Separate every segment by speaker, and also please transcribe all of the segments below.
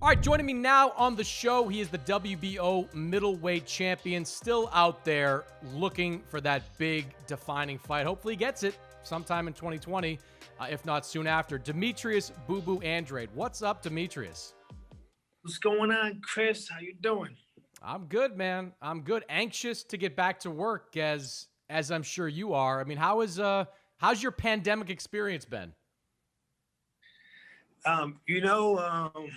Speaker 1: All right, joining me now on the show, he is the WBO middleweight champion, still out there looking for that big defining fight. Hopefully he gets it sometime in 2020, if not soon after. Demetrius Boo Boo Andrade. What's up, Demetrius?
Speaker 2: What's going on, Chris? How you doing?
Speaker 1: I'm good, man. I'm good. Anxious to get back to work as I'm sure you are. I mean, how's your pandemic experience been?
Speaker 2: Um, you know, um,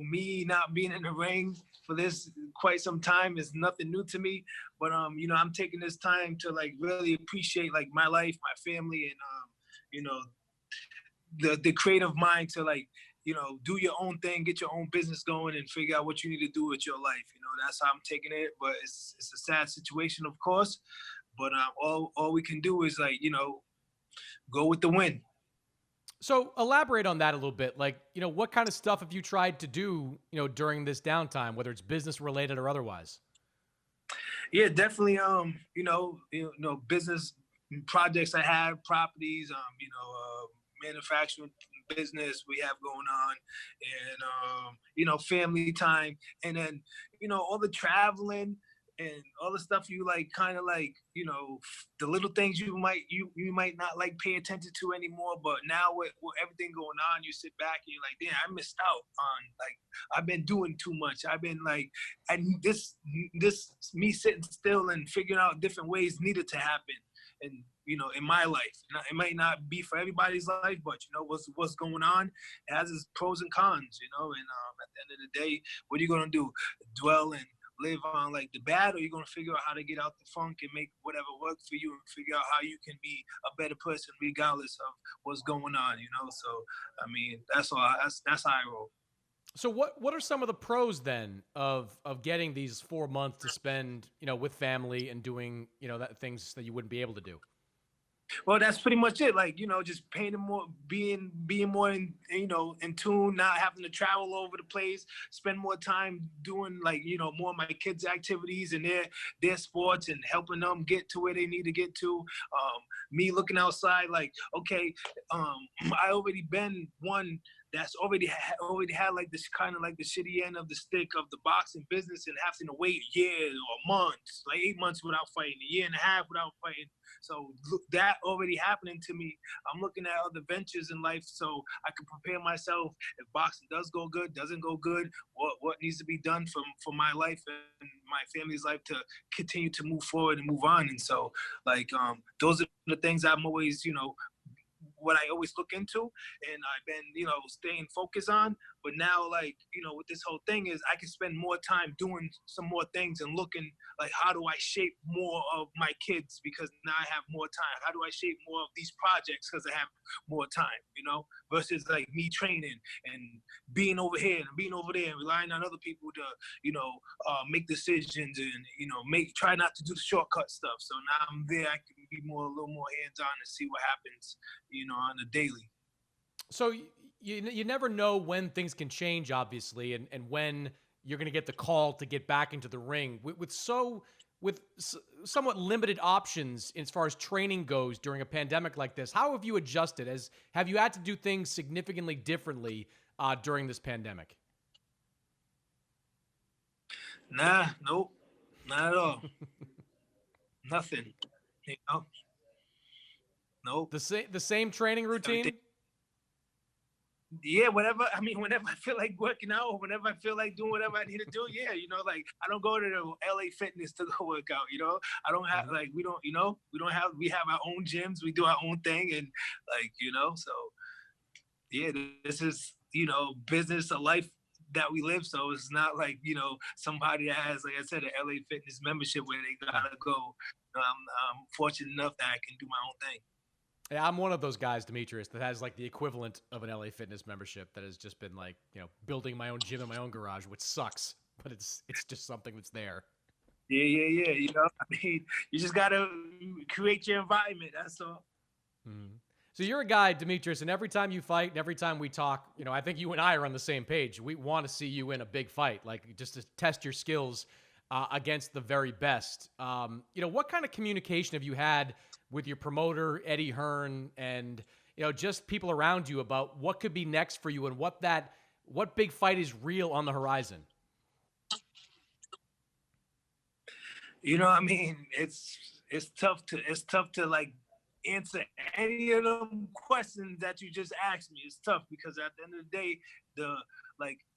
Speaker 2: me not being in the ring for this quite some time is nothing new to me. But I'm taking this time to like really appreciate like my life, my family, and you know, the creative mind to like do your own thing, get your own business going, and figure out what you need to do with your life. That's how I'm taking it. But it's a sad situation, of course. But all we can do is like go with the wind.
Speaker 1: So elaborate on that a little bit. Like, what kind of stuff have you tried to do, during this downtime, whether it's business related or otherwise?
Speaker 2: Yeah, definitely. Business projects I have, properties. Manufacturing business we have going on, and family time, and then all the traveling and all the stuff you like, kind of like the little things you might not like pay attention to anymore. But now with everything going on, you sit back and you're like, damn, I missed out on, like, I've been doing too much. I've been like, and this me sitting still and figuring out different ways needed to happen. And in my life, it might not be for everybody's life, but what's going on, it has its pros and cons. And at the end of the day, what are you gonna do? Dwell and live on like the bad, or you're gonna figure out how to get out the funk and make whatever work for you, and figure out how you can be a better person regardless of what's going on. So I mean, that's all. That's how I roll.
Speaker 1: So what are some of the pros then of getting these 4 months to spend, with family and doing, that things that you wouldn't be able to do?
Speaker 2: Well, that's pretty much it. Like, just paying more, being more in tune, not having to travel all over the place, spend more time doing like, more of my kids' activities and their sports, and helping them get to where they need to get to. Me looking outside, like, okay, I already been one that's already had like this kind of like the shitty end of the stick of the boxing business, and having to wait years or months, like 8 months without fighting, a year and a half without fighting. So look, that already happening to me. I'm looking at other ventures in life, so I can prepare myself if boxing does go good, doesn't go good, what needs to be done for my life and my family's life to continue to move forward and move on. And so, like, those are the things I'm always, what I always look into, and I've been, staying focused on. But now, like, with this whole thing is I can spend more time doing some more things and looking like, how do I shape more of my kids, because now I have more time? How do I shape more of these projects because I have more time, versus like me training and being over here and being over there and relying on other people to, make decisions and, try not to do the shortcut stuff. So now I'm there, I can be a little more hands on and see what happens, on a daily.
Speaker 1: So you never know when things can change, obviously, and when you're going to get the call to get back into the ring with somewhat limited options as far as training goes during a pandemic like this. How have you adjusted? Have you had to do things significantly differently during this pandemic?
Speaker 2: Nah, nope, not at all. Nothing. You know, nope.
Speaker 1: The same training routine.
Speaker 2: Yeah, whenever I feel like working out, or whenever I feel like doing whatever I need to do, yeah, like, I don't go to the LA Fitness to go work out. I don't have, like, we have our own gyms, we do our own thing, and like, so yeah, this is, business, a life that we live. So it's not like, somebody that has, like I said, an LA Fitness membership where they gotta go. I'm fortunate enough that I can do my own thing.
Speaker 1: Yeah, I'm one of those guys, Demetrius, that has like the equivalent of an LA Fitness membership that has just been like, building my own gym in my own garage, which sucks, but it's just something that's there.
Speaker 2: Yeah. You just gotta create your environment. That's all.
Speaker 1: Mhm. So you're a guy, Demetrius, and every time you fight and every time we talk, I think you and I are on the same page. We want to see you in a big fight, like just to test your skills against the very best. What kind of communication have you had with your promoter, Eddie Hearn, and just people around you about what could be next for you and What big fight is real on the horizon?
Speaker 2: I mean, it's tough to like answer any of them questions that you just asked me. It's tough because at the end of the day,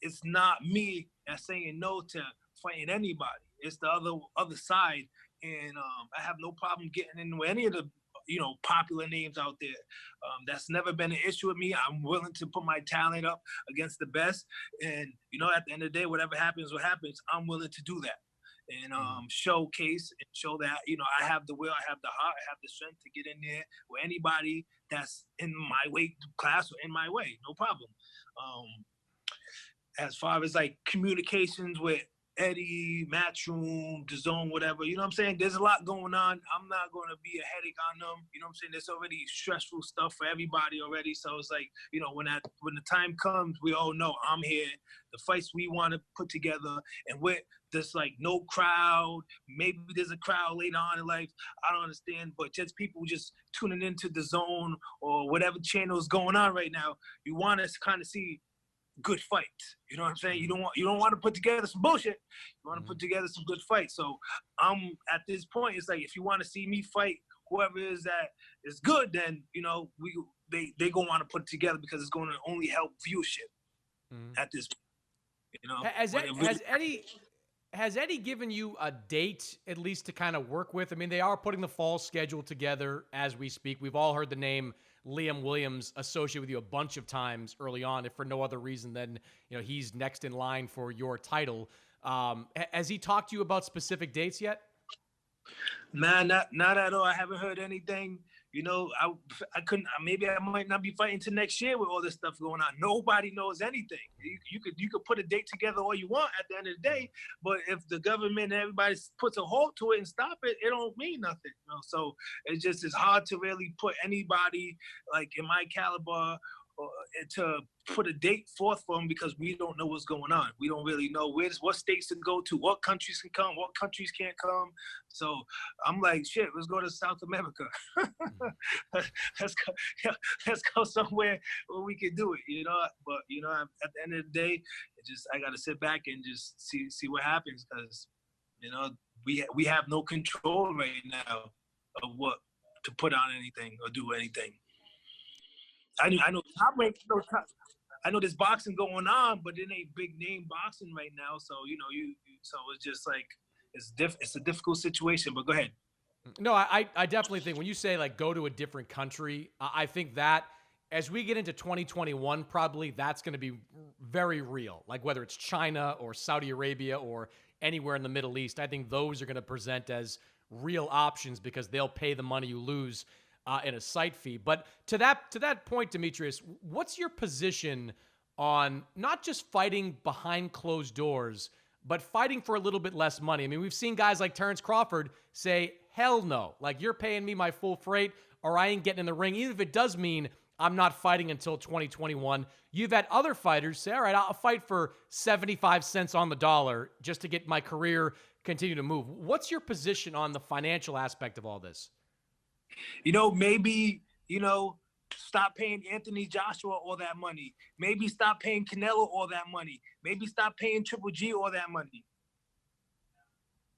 Speaker 2: it's not me that's saying no to fighting anybody. It's the other side, and I have no problem getting in with any of the popular names out there. That's never been an issue with me. I'm willing to put my talent up against the best, and at the end of the day, whatever happens, what happens, I'm willing to do that and showcase and show that I have the will, I have the heart, I have the strength to get in there with anybody that's in my weight class or in my way, no problem. As far as like communications with Eddie, Matchroom, DAZN, whatever, you know what I'm saying? There's a lot going on. I'm not going to be a headache on them. You know what I'm saying? There's already stressful stuff for everybody already. So it's like, when the time comes, we all know I'm here. The fights we want to put together, and with this like no crowd, maybe there's a crowd later on in life. I don't understand, but just people just tuning into DAZN or whatever channel is going on right now. You want to kind of see good fights. You know what I'm saying? You don't want to put together some bullshit. You want to put together some good fights. So I'm at this point, it's like if you want to see me fight whoever it is that is good, then they gonna want to put it together because it's going to only help viewership at this point.
Speaker 1: Has Eddie given you a date at least to kind of work with? I mean, they are putting the fall schedule together as we speak. We've all heard the name Liam Williams associated with you a bunch of times early on, if for no other reason than he's next in line for your title. Has he talked to you about specific dates yet?
Speaker 2: Nah, not at all. I haven't heard anything. I couldn't. Maybe I might not be fighting till next year with all this stuff going on. Nobody knows anything. You could put a date together all you want at the end of the day, but if the government and everybody puts a halt to it and stop it, it don't mean nothing. So it's hard to really put anybody like in my caliber to put a date forth for them because we don't know what's going on. We don't really know what states to go to, what countries can come, what countries can't come. So I'm like, shit, let's go to South America. let's go somewhere where we can do it, But at the end of the day, I got to sit back and just see what happens because we have no control right now of what to put on anything or do anything. I know there's boxing going on, but it ain't big name boxing right now. So so it's just like it's a difficult situation. But go ahead.
Speaker 1: No, I definitely think when you say like go to a different country, I think that as we get into 2021, probably that's going to be very real. Like whether it's China or Saudi Arabia or anywhere in the Middle East, I think those are going to present as real options because they'll pay the money you lose in a site fee. But to that point, Demetrius, what's your position on not just fighting behind closed doors, but fighting for a little bit less money? I mean, we've seen guys like Terrence Crawford say, hell no, like you're paying me my full freight or I ain't getting in the ring, even if it does mean I'm not fighting until 2021. You've had other fighters say, all right, I'll fight for 75 cents on the dollar just to get my career continue to move. What's your position on the financial aspect of all this?
Speaker 2: Maybe, stop paying Anthony Joshua all that money. Maybe stop paying Canelo all that money. Maybe stop paying Triple G all that money.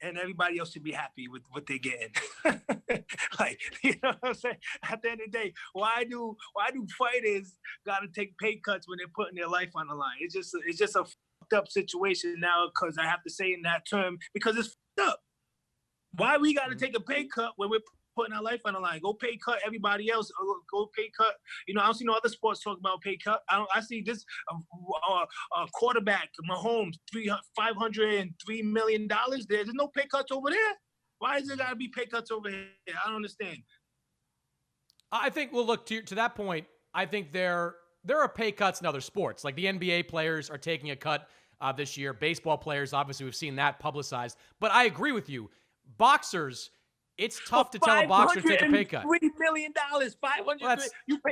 Speaker 2: And everybody else should be happy with what they're getting. Like, you know what I'm saying? At the end of the day, why do fighters gotta take pay cuts when they're putting their life on the line? It's just a fucked up situation now, because I have to say in that term, because it's fucked up. Why we gotta take a pay cut when we're putting our life on the line? Go pay cut everybody else. Go pay cut. I don't see no other sports talk about pay cut. I see this quarterback, Mahomes, $503 million. There's no pay cuts over there. Why is there got to be pay cuts over here? I don't understand.
Speaker 1: I think, well, look, to that point, I think there are pay cuts in other sports. Like the NBA players are taking a cut this year. Baseball players, obviously, we've seen that publicized. But I agree with you. Boxers, it's tough to tell a boxer to take a pay cut.
Speaker 2: $3 million, $500.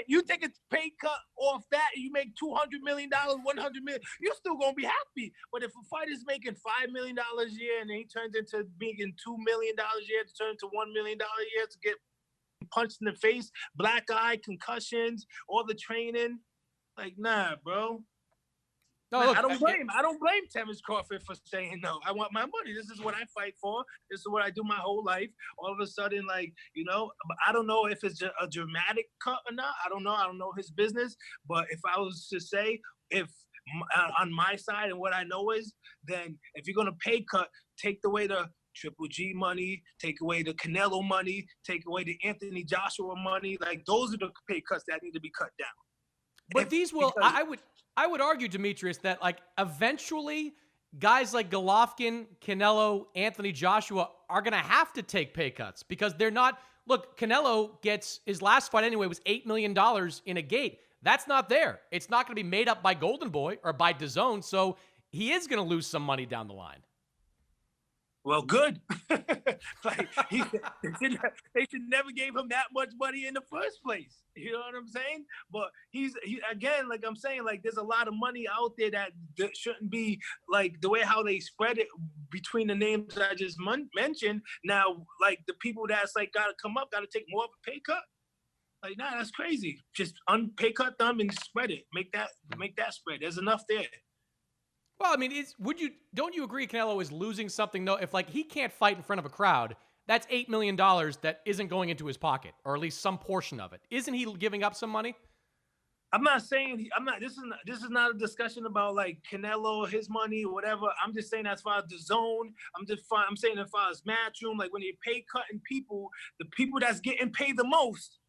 Speaker 2: You take a pay cut off that, and you make $200 million, $100 million. You're still gonna be happy. But if a fighter's making $5 million a year and he turns into making $2 million a year to turn to $1 million a year to get punched in the face, black eye, concussions, all the training, like nah, bro.
Speaker 1: No,
Speaker 2: Now,
Speaker 1: look,
Speaker 2: I don't blame Terrence Crawford for saying no. I want my money. This is what I fight for. This is what I do my whole life. All of a sudden, like, you know, I don't know if it's a dramatic cut or not. I don't know. I don't know his business. But if I was to say, if on my side and what I know is, then if you're gonna pay cut, take away the Triple G money, take away the Canelo money, take away the Anthony Joshua money. Like, those are the pay cuts that need to be cut down.
Speaker 1: But these will, I would argue, Demetrius, that like eventually guys like Golovkin, Canelo, Anthony Joshua are going to have to take pay cuts because they're not. Look, Canelo gets his last fight anyway was $8 million in a gate. That's not there. It's not going to be made up by Golden Boy or by DAZN. So he is going to lose some money down the line.
Speaker 2: Well, good. Like they should never gave him that much money in the first place. You know what I'm saying? But he again, like I'm saying, like there's a lot of money out there that shouldn't be like the way how they spread it between the names I just mentioned. Now, like the people that's like got to come up, got to take more of a pay cut. Like, nah, that's crazy. Just pay cut them and spread it. Make that spread. There's enough there.
Speaker 1: Well, I mean, don't you agree Canelo is losing something though? If like he can't fight in front of a crowd, that's $8 million that isn't going into his pocket, or at least some portion of it. Isn't he giving up some money?
Speaker 2: I'm not saying this is not a discussion about like Canelo, his money or whatever. I'm just saying as far as the zone, I'm saying as far as Matchroom, like when you pay cutting people, the people that's getting paid the most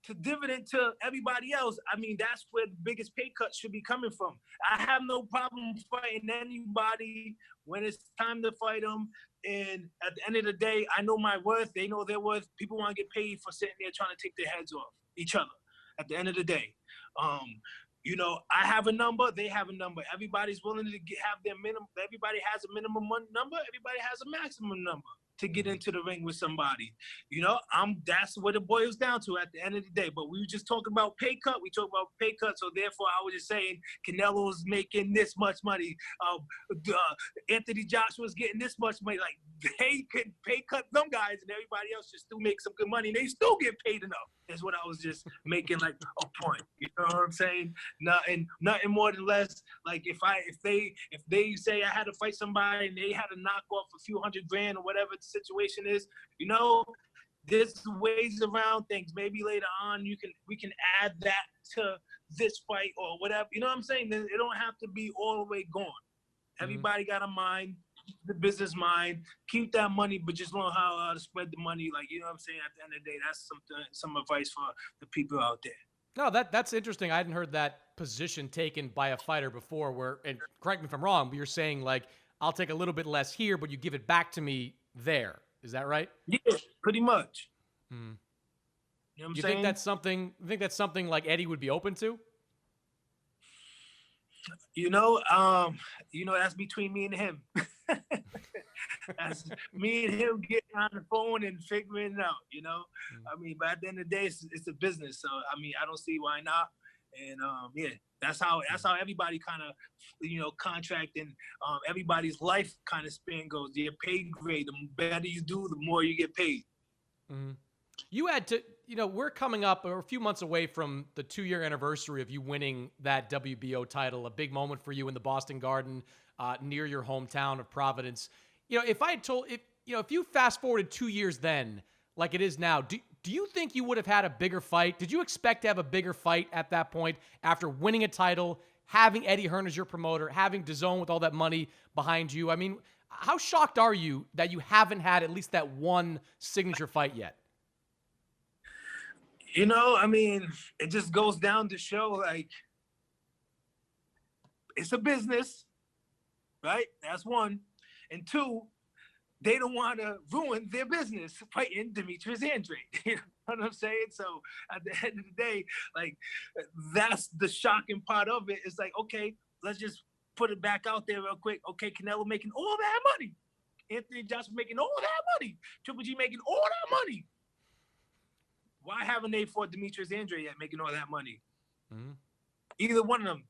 Speaker 2: to dividend to everybody else, I mean, that's where the biggest pay cut should be coming from. I have no problem fighting anybody when it's time to fight them. And at the end of the day, I know my worth. They know their worth. People want to get paid for sitting there trying to take their heads off each other at the end of the day. You know, I have a number. They have a number. Everybody's willing to have their minimum. Everybody has a minimum number. Everybody has a maximum number to get into the ring with somebody. You know, that's what it boils down to at the end of the day. But we were just talking about pay cut. We talk about pay cut. So therefore, I was just saying Canelo's making this much money. Anthony Joshua's getting this much money. Like, they could pay cut them guys and everybody else just still make some good money. And they still get paid enough. That's what I was just making like a point. You know what I'm saying? Nothing more than less. Like if they say I had to fight somebody and they had to knock off a few $100,000 or whatever the situation is, you know, there's ways around things. Maybe later on we can add that to this fight or whatever. You know what I'm saying? It don't have to be all the way gone. Everybody got a mind, the business mind, keep that money, but just learn how to spread the money. Like, you know what I'm saying? At the end of the day, that's some advice for the people out there.
Speaker 1: No, that's interesting. I hadn't heard that position taken by a fighter before where, and correct me if I'm wrong, but you're saying like, I'll take a little bit less here, but you give it back to me there. Is that right?
Speaker 2: Yeah, pretty much.
Speaker 1: You
Speaker 2: know what I'm
Speaker 1: saying? Think that's something like Eddie would be open to?
Speaker 2: You know, that's between me and him. That's me and him getting on the phone and figuring it out, you know. I mean, but at the end of the day, it's a business. So I mean, I don't see why not. And yeah, that's how everybody kind of, you know, contract and everybody's life kind of span goes. Your pay grade, the better you do, the more you get paid.
Speaker 1: You had to, you know, we're coming up a few months away from the 2-year anniversary of you winning that WBO title, a big moment for you in the Boston Garden near your hometown of Providence. You know, if you fast forwarded 2 years then, like it is now, do you think you would have had a bigger fight? Did you expect to have a bigger fight at that point after winning a title, having Eddie Hearn as your promoter, having DAZN with all that money behind you? I mean, how shocked are you that you haven't had at least that one signature fight yet?
Speaker 2: You know, I mean, it just goes down to show, like, it's a business, right? That's one. And two, they don't want to ruin their business fighting Demetrius Andrade. You know what I'm saying? So at the end of the day, like, that's the shocking part of it. It's like, okay, let's just put it back out there real quick. Okay, Canelo making all that money. Anthony Joshua making all that money. Triple G making all that money. Why haven't they fought Demetrius Andrade yet making all that money? Either one of them.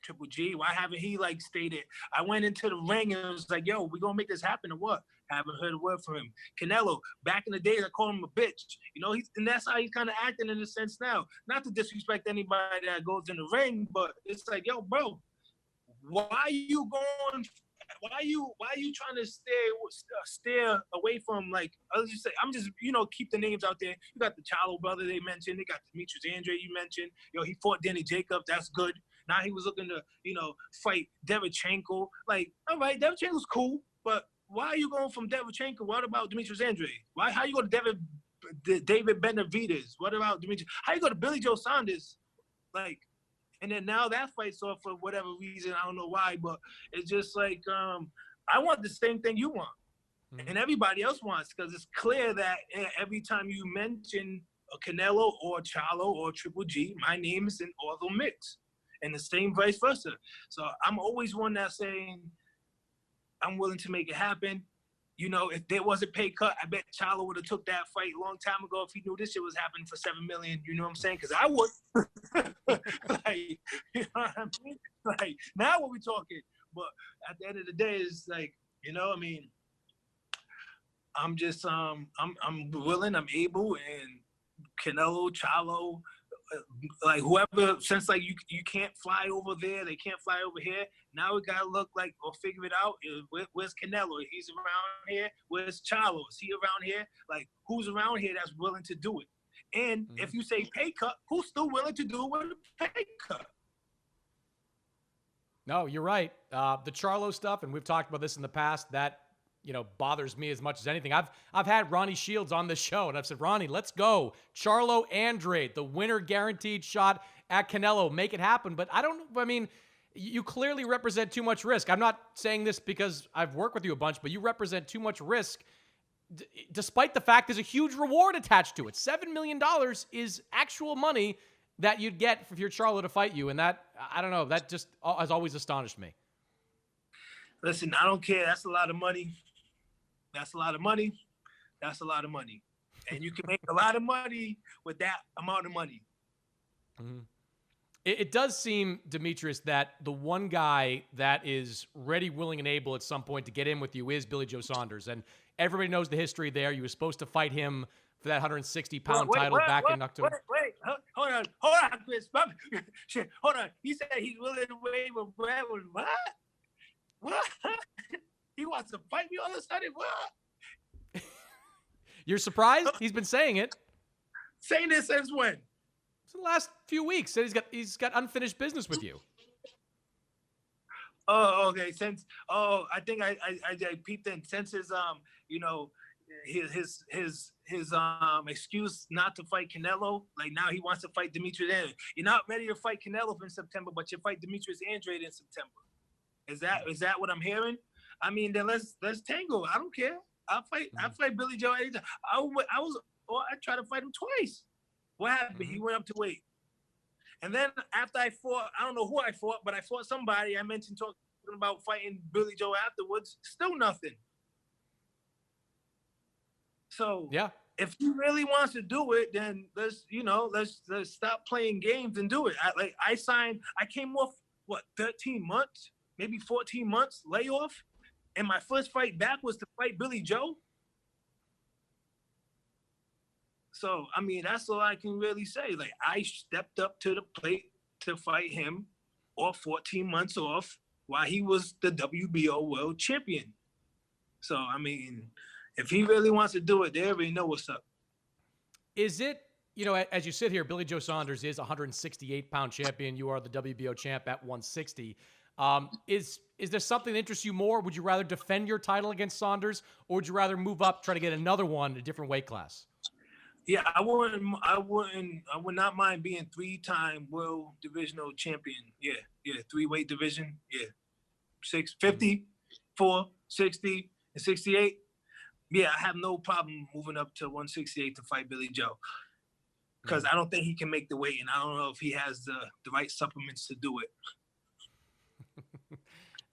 Speaker 2: Triple G, why haven't he like stated, I went into the ring and it was like, yo, we're gonna make this happen or what? Haven't heard a word from him. Canelo, back in the days, I called him a bitch. You know, and that's how he's kind of acting in a sense now. Not to disrespect anybody that goes in the ring, but it's like, yo, bro, why are you going? Why are you trying to steer away from, like, I'll just say, I'm just, keep the names out there. You got the Charlo brother they mentioned. They got Demetrius Andrade you mentioned. He fought Danny Jacobs. That's good. Now he was looking to, fight Derevchenko. Like, all right, Derevchenko's cool, but why are you going from Derevchenko? What about Demetrius Andrade? How you go to David Benavidez? What about Demetrius? How you go to Billy Joe Saunders? Like, and then now that fight's off for whatever reason. I don't know why, but it's just like, I want the same thing you want. Mm-hmm. And everybody else wants, because it's clear that every time you mention a Canelo or Charlo or Triple G, my name is in all the mix. And the same vice versa. So I'm always one that's saying, I'm willing to make it happen. If there was a pay cut, I bet Charlo would have took that fight a long time ago if he knew this shit was happening for $7 million. You know what I'm saying? Because I would. Like, you know what I mean? Like, now what we talking? But at the end of the day, it's like, I'm just, I'm willing, I'm able, and Canelo, Charlo, like whoever, since like you can't fly over there, they can't fly over here. Now we gotta look like, or figure it out. Where's Canelo? He's around here. Where's Charlo? Is he around here? Like, who's around here that's willing to do it? And if you say pay cut, who's still willing to do it with a pay cut?
Speaker 1: No, you're right. The Charlo stuff, and we've talked about this in the past, that bothers me as much as anything. I've had Ronnie Shields on this show, and I've said, Ronnie, let's go. Charlo Andrade, the winner guaranteed shot at Canelo. Make it happen. But you clearly represent too much risk. I'm not saying this because I've worked with you a bunch, but you represent too much risk, despite the fact there's a huge reward attached to it. $7 million is actual money that you'd get if you're Charlo to fight you. And that, I don't know, that just has always astonished me.
Speaker 2: Listen, I don't care. That's a lot of money. That's a lot of money. That's a lot of money. And you can make a lot of money with that amount of money.
Speaker 1: Mm-hmm. It does seem, Demetrius, that the one guy that is ready, willing, and able at some point to get in with you is Billy Joe Saunders. And everybody knows the history there. You were supposed to fight him for that 160-pound title back in October.
Speaker 2: Wait, hold on, Chris. Shit, hold on. He said he's willing to wait with Brad. What? What? He wants to fight me all of a sudden? What?
Speaker 1: You're surprised? He's been saying it.
Speaker 2: Saying this since when?
Speaker 1: It's the last few weeks. Said he's got unfinished business with you.
Speaker 2: Oh, okay. I think I peeped in since his his excuse not to fight Canelo. Like, now he wants to fight Demetrius Andrade. You're not ready to fight Canelo in September, but you fight Demetrius Andrade in September. Is that what I'm hearing? I mean, then let's tango. I don't care. I'll fight Billy Joe anytime. I tried to fight him twice. What happened? Mm-hmm. He went up to weight. And then after I fought, I don't know who I fought, but I fought somebody. I mentioned talking about fighting Billy Joe afterwards. Still nothing. So yeah, if he really wants to do it, then let's stop playing games and do it. I came off 13 months, maybe 14 months layoff, and my first fight back was to fight Billy Joe. So, I mean, that's all I can really say. Like, I stepped up to the plate to fight him off 14 months off while he was the WBO world champion. So, I mean, if he really wants to do it, they already know what's up.
Speaker 1: Is it, as you sit here, Billy Joe Saunders is a 168-pound champion. You are the WBO champ at 160. Is there something that interests you more? Would you rather defend your title against Saunders, or would you rather move up, try to get another one in a different weight class?
Speaker 2: Yeah, I would not mind being 3-time world divisional champion. Yeah, 3-weight division. Yeah, 650, 4, 60, and 68. Yeah, I have no problem moving up to 168 to fight Billy Joe, because I don't think he can make the weight, and I don't know if he has the right supplements to do it.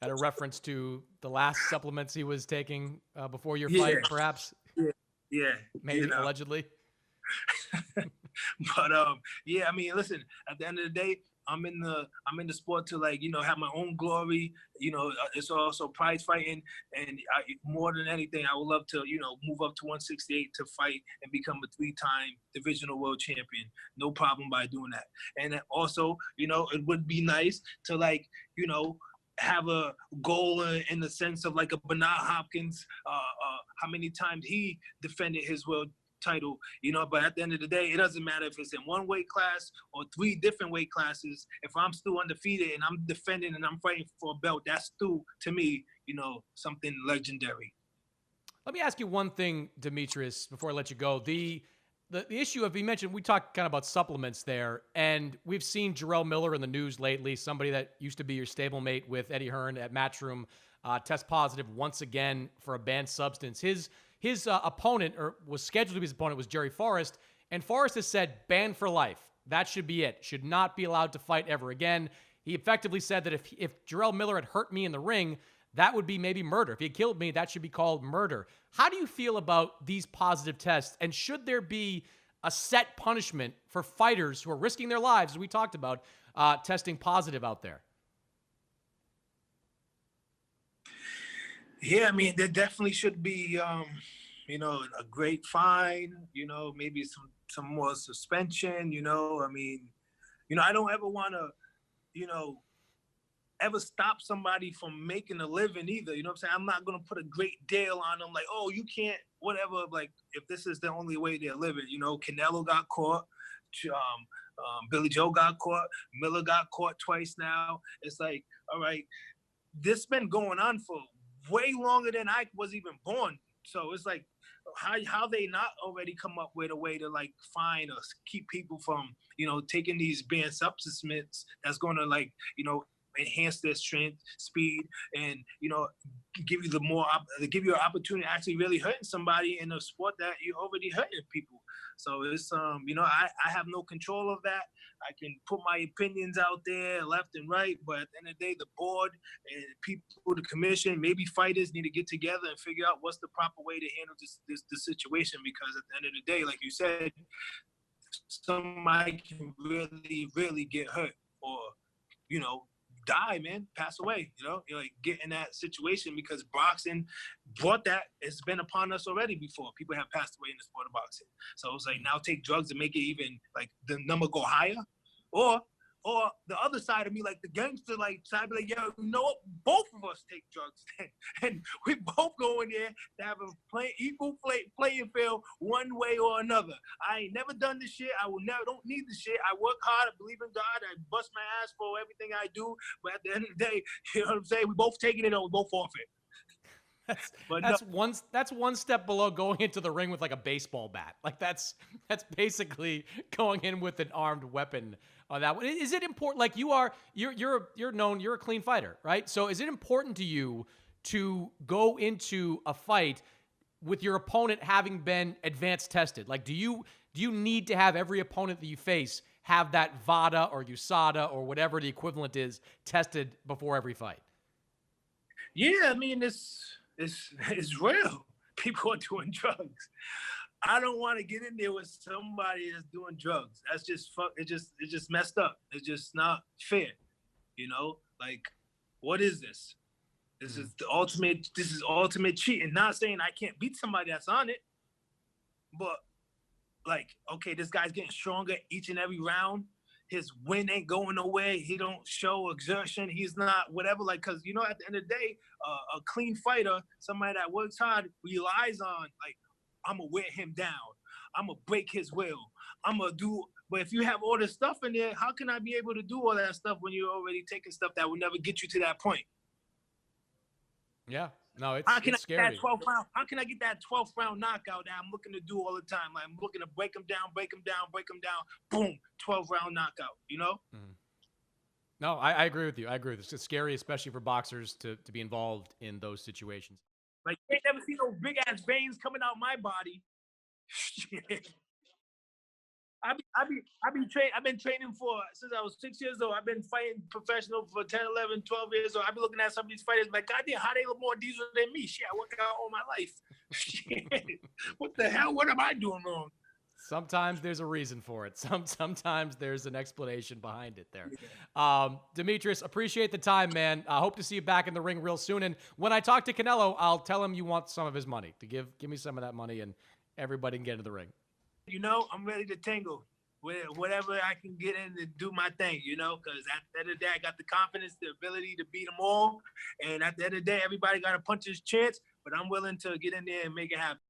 Speaker 1: At a reference to the last supplements he was taking before your fight, perhaps?
Speaker 2: Yeah.
Speaker 1: Maybe, allegedly.
Speaker 2: But yeah, I mean, listen, at the end of the day, I'm in the sport to, like, have my own glory. It's also prize fighting, and more than anything, I would love to, move up to 168 to fight and become a 3-time divisional world champion. No problem by doing that. And also, it would be nice to, like, have a goal in the sense of like a Bernard Hopkins, how many times he defended his world title, but at the end of the day, it doesn't matter if it's in one weight class or 3 different weight classes. If I'm still undefeated and I'm defending and I'm fighting for a belt, that's still, to me, something legendary.
Speaker 1: Let me ask you one thing, Demetrius, before I let you go. The issue of, you mentioned, we talked kind of about supplements there, and we've seen Jarrell Miller in the news lately, somebody that used to be your stablemate with Eddie Hearn at Matchroom, test positive once again for a banned substance. His opponent, or was scheduled to be his opponent, was Jerry Forrest, and Forrest has said banned for life. That should be it. Should not be allowed to fight ever again. He effectively said that if Jarrell Miller had hurt me in the ring, that would be maybe murder. If he had killed me, that should be called murder. How do you feel about these positive tests, and should there be a set punishment for fighters who are risking their lives, as we talked about, testing positive out there?
Speaker 2: Yeah, I mean, there definitely should be, a great fine, maybe some more suspension, I mean, I don't ever want to, ever stop somebody from making a living either. You know what I'm saying? I'm not going to put a great deal on them like, oh, you can't, whatever, like, if this is the only way they're living. Canelo got caught. Billy Joe got caught. Miller got caught twice now. It's like, all right, this been going on for way longer than I was even born. So it's like, how they not already come up with a way to, like, find or keep people from, taking these banned substances that's going to, like, enhance their strength, speed, and give you give you an opportunity to actually really hurting somebody in a sport that you're already hurting people. So it's I have no control of that. I can put my opinions out there left and right, but at the end of the day, the board and people, the commission, maybe fighters need to get together and figure out what's the proper way to handle this situation, because at the end of the day, like you said, somebody can really, really get hurt or die, man, pass away, like, get in that situation, because boxing brought that. It's been upon us already before. People have passed away in the sport of boxing. So it's like, now take drugs and make it even, like, the number go higher, or the other side of me, like the gangster, like, side, be like, yo, what? Both of us take drugs then, and we both go in there to have a equal playing field one way or another. I ain't never done this shit. Don't need this shit. I work hard. I believe in God. I bust my ass for everything I do. But at the end of the day, you know what I'm saying? We both taking it, or we both forfeit.
Speaker 1: That's one step below going into the ring with, like, a baseball bat. Like, that's basically going in with an armed weapon on that one. Is it important? Like, you're known, you're a clean fighter, right? So is it important to you to go into a fight with your opponent having been advanced tested? Like, do you need to have every opponent that you face have that VADA or USADA or whatever the equivalent is tested before every fight?
Speaker 2: Yeah, I mean, it's real. People are doing drugs. I don't want to get in there with somebody that's doing drugs. That's just it's just messed up. It's just not fair. Like, what is this? This is ultimate cheating. Not saying I can't beat somebody that's on it, but, like, okay, this guy's getting stronger each and every round. His win ain't going nowhere. He don't show exertion. He's not whatever. Like, because, at the end of the day, a clean fighter, somebody that works hard, relies on, like, I'm going to wear him down. I'm going to break his will. I'm going to do. But if you have all this stuff in there, how can I be able to do all that stuff when you're already taking stuff that will never get you to that point?
Speaker 3: Yeah. No, it's
Speaker 2: scary. How can I get that 12th round knockout that I'm looking to do all the time? Like, I'm looking to break him down, boom, 12th round knockout,
Speaker 3: Mm-hmm. No, I agree with you. I agree with this. It's scary, especially for boxers to be involved in those situations.
Speaker 2: Like, you ain't never seen no big ass veins coming out my body. I've been training since I was 6 years old. I've been fighting professional for 10, 11, 12 years old. I've been looking at some of these fighters like, God damn, how they look more diesel than me? Shit, I work out all my life. Shit. What the hell? What am I doing wrong?
Speaker 1: Sometimes there's a reason for it. Sometimes there's an explanation behind it there. Demetrius, appreciate the time, man. I hope to see you back in the ring real soon. And when I talk to Canelo, I'll tell him you want some of his money to give me some of that money, and everybody can get into the ring.
Speaker 2: I'm ready to tangle with whatever I can get in to do my thing, because at the end of the day, I got the confidence, the ability to beat them all. And at the end of the day, everybody got to punch his chance, but I'm willing to get in there and make it happen.